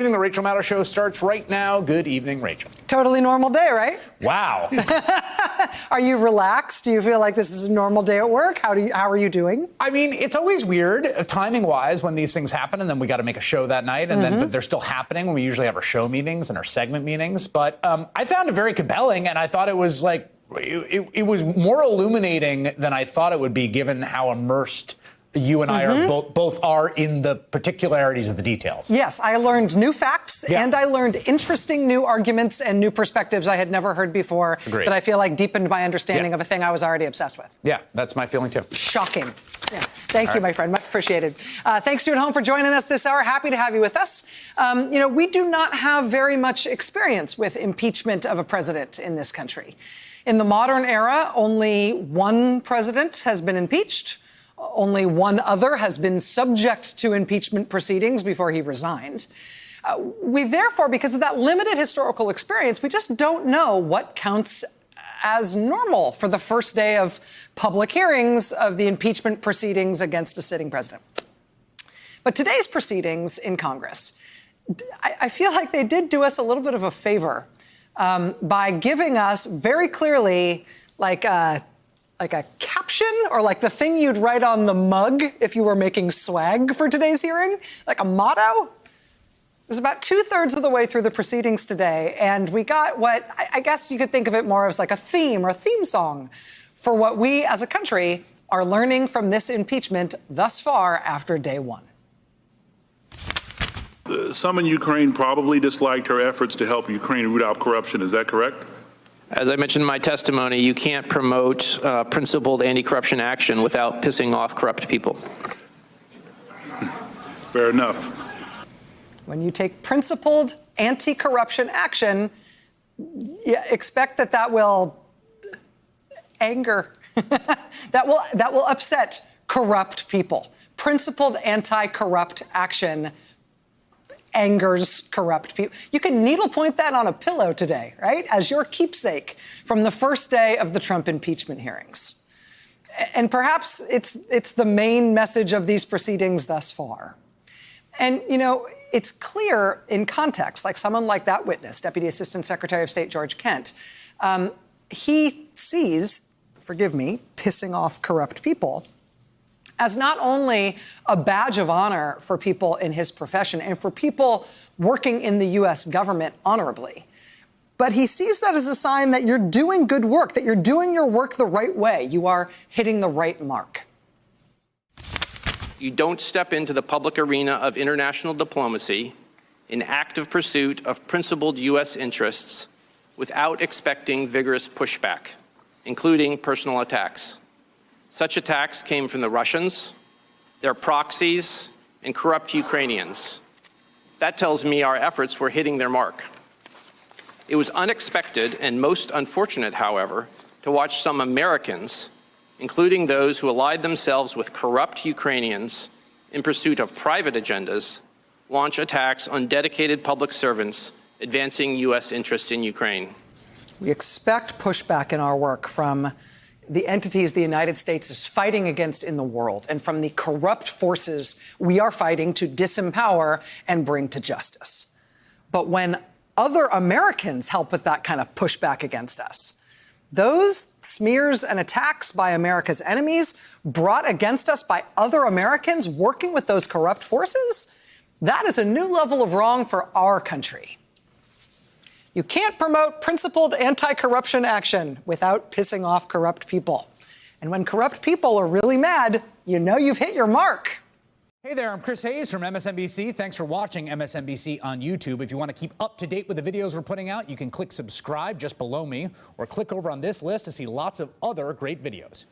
evening. The Rachel Maddow Show starts right now. Good evening, Rachel. Totally normal day, right? Wow. Are you relaxed? Do you feel like this is a normal day at work? How are you doing? I mean, it's always weird, timing-wise, when these things happen, and then we got to make a show that night, and then but they're still happening when we usually have our show meetings and our segment meetings. But I found it very compelling, and I thought it was like it was more illuminating than I thought it would be, given how immersed you and I are both are in the particularities of the details. Yes, I learned new facts and I learned interesting new arguments and new perspectives I had never heard before. Agreed. That I feel like deepened my understanding of a thing I was already obsessed with. Yeah, that's my feeling too. Shocking. Yeah. Thank you, my friend. Much appreciated. Thanks to you at home for joining us this hour. Happy to have you with us. We do not have very much experience with impeachment of a president in this country. In the modern era, only one president has been impeached. Only one other has been subject to impeachment proceedings before he resigned. We therefore, because of that limited historical experience, we just don't know what counts as normal for the first day of public hearings of the impeachment proceedings against a sitting president. But today's proceedings in Congress, I feel like they did do us a little bit of a favor by giving us very clearly like a caption or like the thing you'd write on the mug if you were making swag for today's hearing, like a motto. It was about 2/3 of the way through the proceedings today, and we got what I guess you could think of it more as like a theme or a theme song for what we as a country are learning from this impeachment thus far after day one. Some in Ukraine probably disliked her efforts to help Ukraine root out corruption. Is that correct? As I mentioned in my testimony, you can't promote principled anti-corruption action without pissing off corrupt people. Fair enough. When you take principled anti-corruption action, expect that will anger, that will upset corrupt people. Principled anti-corrupt action angers corrupt people. You can needlepoint that on a pillow today, right? As your keepsake from the first day of the Trump impeachment hearings. And perhaps it's the main message of these proceedings thus far. And, it's clear in context, like someone like that witness, Deputy Assistant Secretary of State George Kent, he sees, forgive me, pissing off corrupt people as not only a badge of honor for people in his profession and for people working in the U.S. government honorably, but he sees that as a sign that you're doing good work, that you're doing your work the right way. You are hitting the right mark. You don't step into the public arena of international diplomacy in active pursuit of principled U.S. interests without expecting vigorous pushback, including personal attacks. Such attacks came from the Russians, their proxies, and corrupt Ukrainians. That tells me our efforts were hitting their mark. It was unexpected and most unfortunate, however, to watch some Americans, including those who allied themselves with corrupt Ukrainians in pursuit of private agendas, launch attacks on dedicated public servants advancing U.S. interests in Ukraine. We expect pushback in our work from the entities the United States is fighting against in the world and from the corrupt forces we are fighting to disempower and bring to justice. But when other Americans help with that kind of pushback against us, those smears and attacks by America's enemies brought against us by other Americans working with those corrupt forces, that is a new level of wrong for our country. You can't promote principled anti-corruption action without pissing off corrupt people. And when corrupt people are really mad, you know you've hit your mark. Hey there, I'm Chris Hayes from MSNBC. Thanks for watching MSNBC on YouTube. If you want to keep up to date with the videos we're putting out, you can click subscribe just below me or click over on this list to see lots of other great videos.